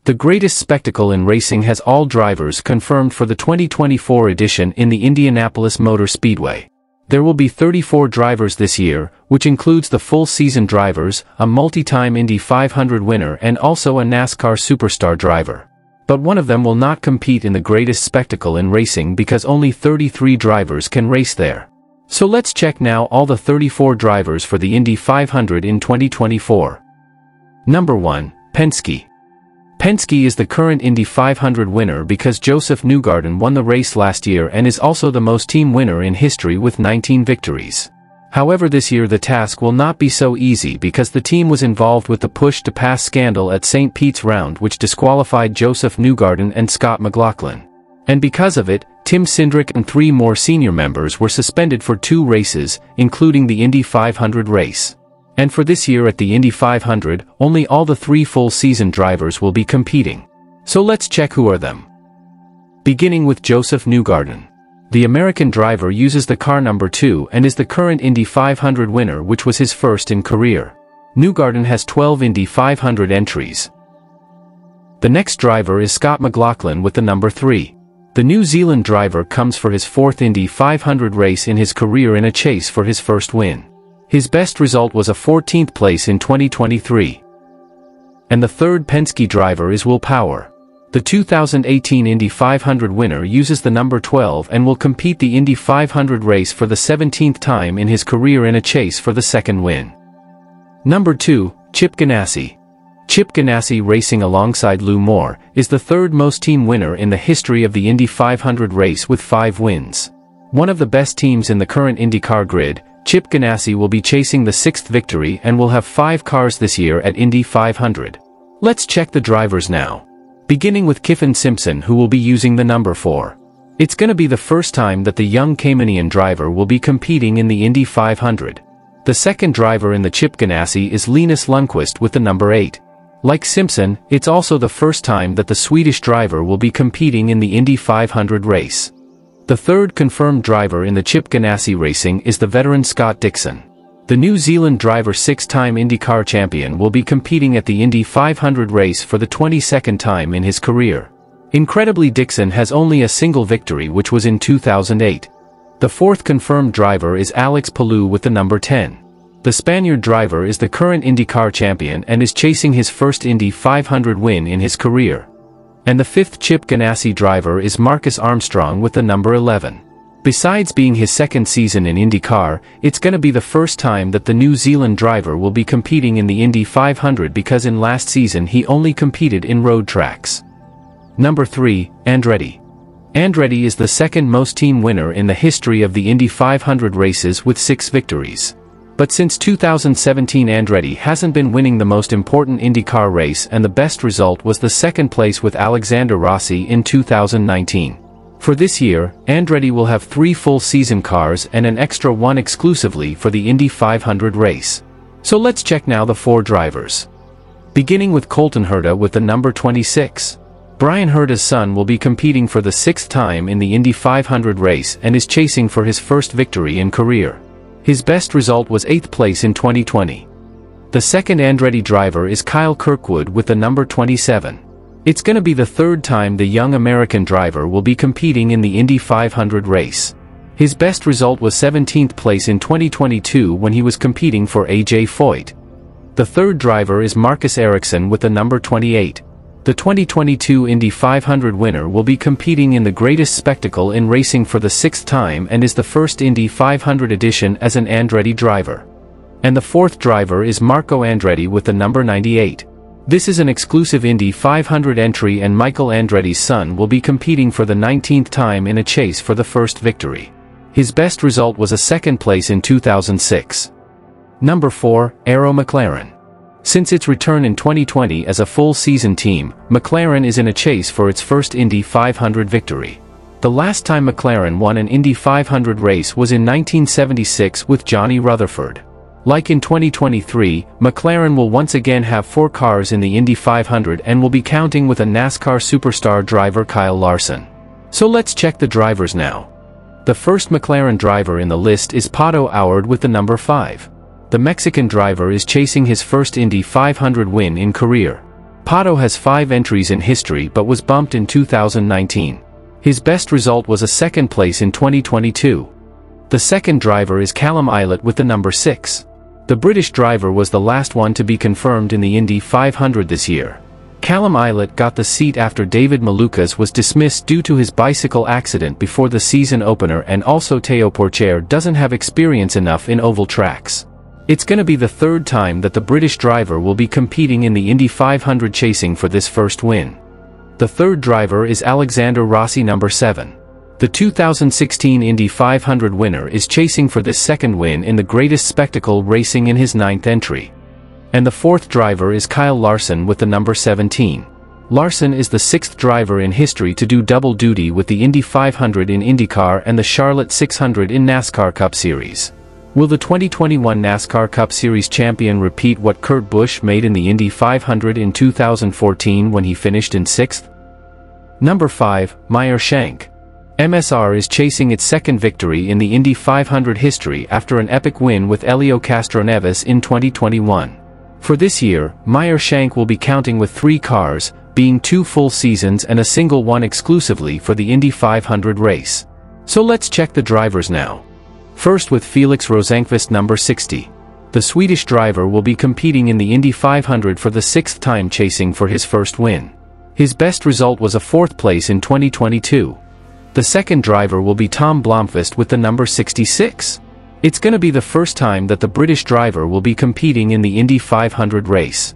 The greatest spectacle in racing has all drivers confirmed for the 2024 edition in the Indianapolis Motor Speedway. There will be 34 drivers this year, which includes the full-season drivers, a multi-time Indy 500 winner and also a NASCAR superstar driver. But one of them will not compete in the greatest spectacle in racing because only 33 drivers can race there. So let's check now all the 34 drivers for the Indy 500 in 2024. Number 1, Pensky. Pensky is the current Indy 500 winner because Joseph Newgarden won the race last year and is also the most team winner in history with 19 victories. However, this year the task will not be so easy because the team was involved with the push-to-pass scandal at St. Pete's round which disqualified Joseph Newgarden and Scott McLaughlin. And because of it, Tim Cindric and 3 more senior members were suspended for 2 races, including the Indy 500 race. And for this year at the Indy 500, only all the 3 full-season drivers will be competing. So let's check who are them. Beginning with Joseph Newgarden. The American driver uses the car number 2 and is the current Indy 500 winner, which was his first in career. Newgarden has 12 Indy 500 entries. The next driver is Scott McLaughlin with the number 3. The New Zealand driver comes for his 4th Indy 500 race in his career in a chase for his first win. His best result was a 14th place in 2023. And the third Pensky driver is Will Power. The 2018 Indy 500 winner uses the number 12 and will compete the Indy 500 race for the 17th time in his career in a chase for the second win. Number 2, Chip Ganassi. Chip Ganassi, racing alongside Lou Moore, is the third most team winner in the history of the Indy 500 race with 5 wins. One of the best teams in the current IndyCar grid, Chip Ganassi will be chasing the 6th victory and will have 5 cars this year at Indy 500. Let's check the drivers now. Beginning with Kyffin Simpson, who will be using the number 4. It's gonna be the first time that the young Caymanian driver will be competing in the Indy 500. The second driver in the Chip Ganassi is Linus Lundqvist with the number 8. Like Simpson, it's also the first time that the Swedish driver will be competing in the Indy 500 race. The third confirmed driver in the Chip Ganassi racing is the veteran Scott Dixon. The New Zealand driver, 6-time IndyCar champion, will be competing at the Indy 500 race for the 22nd time in his career. Incredibly, Dixon has only a single victory, which was in 2008. The fourth confirmed driver is Alex Palou with the number 10. The Spaniard driver is the current IndyCar champion and is chasing his first Indy 500 win in his career. And the fifth Chip Ganassi driver is Marcus Armstrong with the number 11. Besides being his second season in IndyCar, it's gonna be the first time that the New Zealand driver will be competing in the Indy 500 because in last season he only competed in road tracks. Number 3, Andretti. Andretti is the second most team winner in the history of the Indy 500 races with 6 victories. But since 2017 Andretti hasn't been winning the most important IndyCar race, and the best result was the second place with Alexander Rossi in 2019. For this year, Andretti will have 3 full-season cars and an extra one exclusively for the Indy 500 race. So let's check now the 4 drivers. Beginning with Colton Herta with the number 26. Brian Herta's son will be competing for the 6th time in the Indy 500 race and is chasing for his first victory in career. His best result was 8th place in 2020. The second Andretti driver is Kyle Kirkwood with the number 27. It's gonna be the 3rd time the young American driver will be competing in the Indy 500 race. His best result was 17th place in 2022 when he was competing for AJFY. The 3rd driver is Marcus Ericsson with the number 28. The 2022 Indy 500 winner will be competing in the greatest spectacle in racing for the 6th time and is the first Indy 500 edition as an Andretti driver. And the 4th driver is Marco Andretti with the number 98. This is an exclusive Indy 500 entry, and Michael Andretti's son will be competing for the 19th time in a chase for the first victory. His best result was a 2nd place in 2006. Number 4, Arrow McLaren. Since its return in 2020 as a full-season team, McLaren is in a chase for its first Indy 500 victory. The last time McLaren won an Indy 500 race was in 1976 with Johnny Rutherford. Like in 2023, McLaren will once again have 4 cars in the Indy 500 and will be counting with a NASCAR superstar driver, Kyle Larson. So let's check the drivers now. The first McLaren driver in the list is Pato O'Ward with the number 5. The Mexican driver is chasing his first Indy 500 win in career. Pato has 5 entries in history but was bumped in 2019. His best result was a second place in 2022. The second driver is Callum Ilott with the number 6. The British driver was the last one to be confirmed in the Indy 500 this year. Callum Ilott got the seat after David Malukas was dismissed due to his bicycle accident before the season opener, and also Teo Porcher doesn't have experience enough in oval tracks. It's gonna be the third time that the British driver will be competing in the Indy 500 chasing for this first win. The third driver is Alexander Rossi number 7. The 2016 Indy 500 winner is chasing for this second win in the greatest spectacle racing in his 9th entry. And the fourth driver is Kyle Larson with the number 17. Larson is the 6th driver in history to do double duty with the Indy 500 in IndyCar and the Charlotte 600 in NASCAR Cup Series. Will the 2021 NASCAR Cup Series champion repeat what Kurt Busch made in the Indy 500 in 2014 when he finished in 6th? Number 5, Meer Shank. MSR is chasing its second victory in the Indy 500 history after an epic win with Helio Castroneves in 2021. For this year, Meer Shank will be counting with 3 cars, being 2 full seasons and a single one exclusively for the Indy 500 race. So let's check the drivers now. First with Felix Rosenqvist number 60. The Swedish driver will be competing in the Indy 500 for the 6th time, chasing for his first win. His best result was a 4th place in 2022. The second driver will be Tom Blomqvist with the number 66. It's gonna be the first time that the British driver will be competing in the Indy 500 race.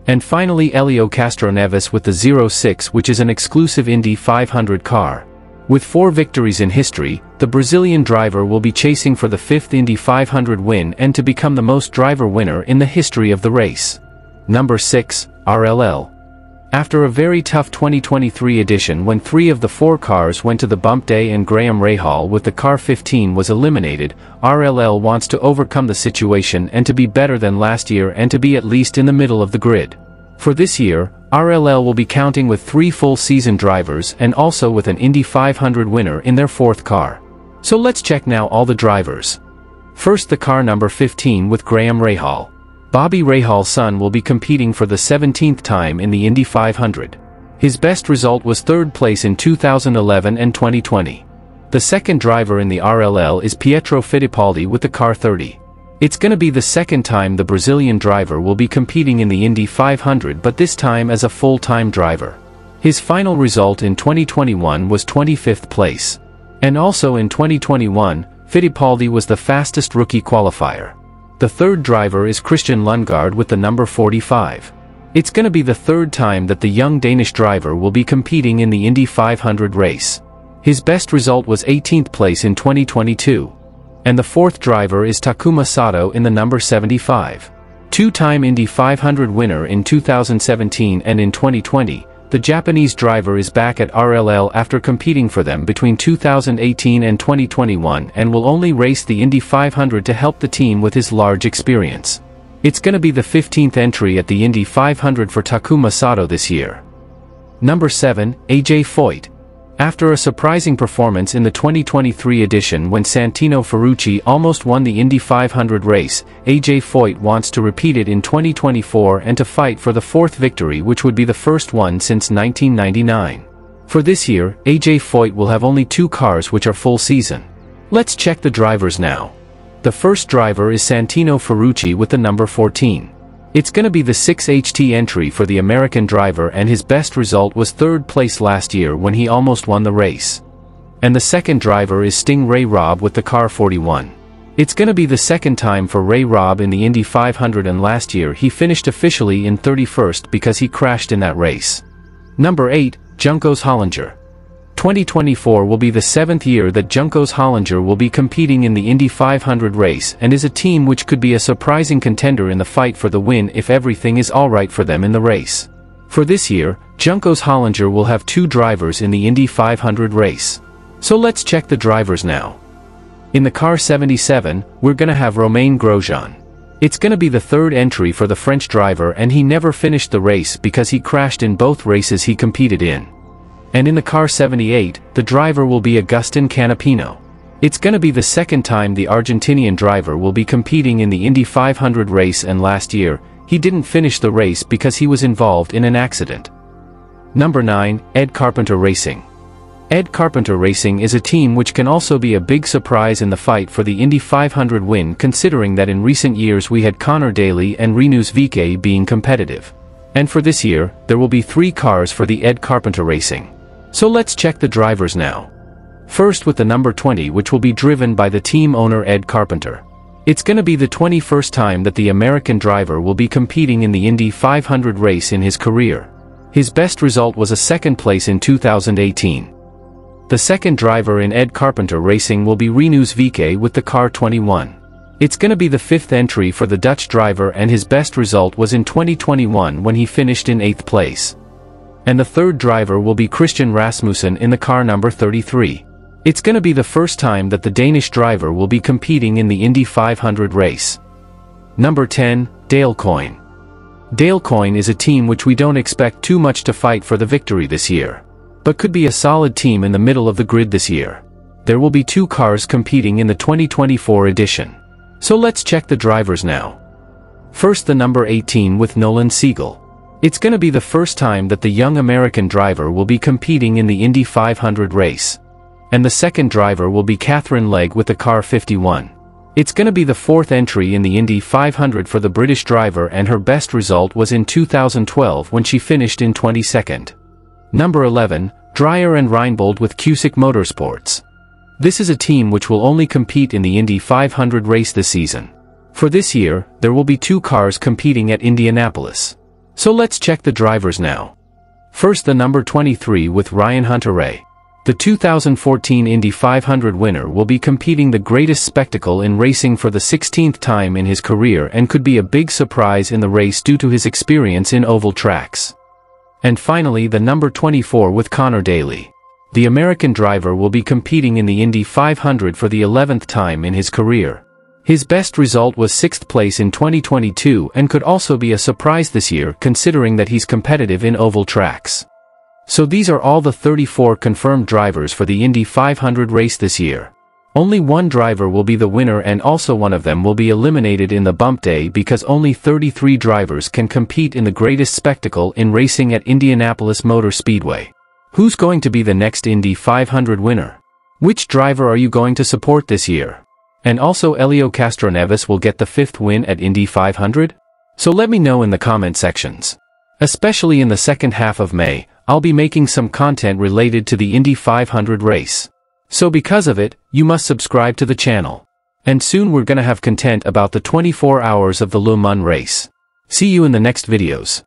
And finally Helio Castroneves with the 06, which is an exclusive Indy 500 car. With 4 victories in history, the Brazilian driver will be chasing for the 5th Indy 500 win and to become the most driver winner in the history of the race. Number 6, RLL. After a very tough 2023 edition when 3 of the 4 cars went to the bump day and Graham Rahal with the car 15 was eliminated, RLL wants to overcome the situation and to be better than last year and to be at least in the middle of the grid. For this year, RLL will be counting with 3 full season drivers and also with an Indy 500 winner in their 4th car. So let's check now all the drivers. First, the car number 15 with Graham Rahal. Bobby Rahal's son will be competing for the 17th time in the Indy 500. His best result was 3rd place in 2011 and 2020. The second driver in the RLL is Pietro Fittipaldi with the car 30. It's gonna be the second time the Brazilian driver will be competing in the Indy 500, but this time as a full-time driver. His final result in 2021 was 25th place. And also in 2021, Fittipaldi was the fastest rookie qualifier. The third driver is Christian Lundgaard with the number 45. It's gonna be the 3rd time that the young Danish driver will be competing in the Indy 500 race. His best result was 18th place in 2022. And the 4th driver is Takuma Sato in the number 75. 2-time Indy 500 winner in 2017 and in 2020, the Japanese driver is back at RLL after competing for them between 2018 and 2021 and will only race the Indy 500 to help the team with his large experience. It's gonna be the 15th entry at the Indy 500 for Takuma Sato this year. Number 7, AJFY. After a surprising performance in the 2023 edition when Santino Ferrucci almost won the Indy 500 race, AJFY wants to repeat it in 2024 and to fight for the 4th victory, which would be the first one since 1999. For this year, AJFY will have only 2 cars which are full season. Let's check the drivers now. The first driver is Santino Ferrucci with the number 14. It's gonna be the 6th entry for the American driver, and his best result was 3rd place last year when he almost won the race. And the second driver is Sting Ray Robb with the car 41. It's gonna be the 2nd time for Ray Robb in the Indy 500, and last year he finished officially in 31st because he crashed in that race. Number 8, Junko Hollinger. 2024 will be the 7th year that Junko Hollinger will be competing in the Indy 500 race and is a team which could be a surprising contender in the fight for the win if everything is alright for them in the race. For this year, Junko Hollinger will have 2 drivers in the Indy 500 race. So let's check the drivers now. In the car 77, we're gonna have Romain Grosjean. It's gonna be the 3rd entry for the French driver, and he never finished the race because he crashed in both races he competed in. And in the car 78, the driver will be Agustin Canapino. It's gonna be the 2nd time the Argentinian driver will be competing in the Indy 500 race, and last year, He didn't finish the race because he was involved in an accident. Number 9, Ed Carpenter Racing. Ed Carpenter Racing is a team which can also be a big surprise in the fight for the Indy 500 win, considering that in recent years we had Connor Daly and Rinus VeeKay being competitive. And for this year, there will be 3 cars for the Ed Carpenter Racing. So let's check the drivers now. First with the number 20, which will be driven by the team owner Ed Carpenter. It's gonna be the 21st time that the American driver will be competing in the Indy 500 race in his career. His best result was a second place in 2018. The second driver in Ed Carpenter Racing will be Rinus VeeKay with the car 21. It's gonna be the 5th entry for the Dutch driver, and his best result was in 2021 when he finished in 8th place. And the third driver will be Christian Rasmussen in the car number 33. It's gonna be the first time that the Danish driver will be competing in the Indy 500 race. Number 10, Dalecoin. Dalecoin is a team which we don't expect too much to fight for the victory this year, but could be a solid team in the middle of the grid this year. There will be 2 cars competing in the 2024 edition. So let's check the drivers now. First the number 18 with Nolan Siegel. It's gonna be the first time that the young American driver will be competing in the Indy 500 race. And the second driver will be Catherine Legg with the car 51. It's gonna be the 4th entry in the Indy 500 for the British driver, and her best result was in 2012 when she finished in 22nd. Number 11, Drer and Reinbold with Cusick Motorsports. This is a team which will only compete in the Indy 500 race this season. For this year, there will be 2 cars competing at Indianapolis. So let's check the drivers now. First the number 23 with Ryan Hunter-Reay. The 2014 Indy 500 winner will be competing the greatest spectacle in racing for the 16th time in his career, and could be a big surprise in the race due to his experience in oval tracks. And finally the number 24 with Connor Daly. The American driver will be competing in the Indy 500 for the 11th time in his career. His best result was 6th place in 2022, and could also be a surprise this year considering that he's competitive in oval tracks. So these are all the 34 confirmed drivers for the Indy 500 race this year. Only one driver will be the winner, and also one of them will be eliminated in the bump day, because only 33 drivers can compete in the greatest spectacle in racing at Indianapolis Motor Speedway. Who's going to be the next Indy 500 winner? Which driver are you going to support this year? And also, Helio Castroneves will get the 5th win at Indy 500? So let me know in the comment sections. Especially in the second half of May, I'll be making some content related to the Indy 500 race. So because of it, you must subscribe to the channel. And soon we're gonna have content about the 24 hours of the Le Mans race. See you in the next videos.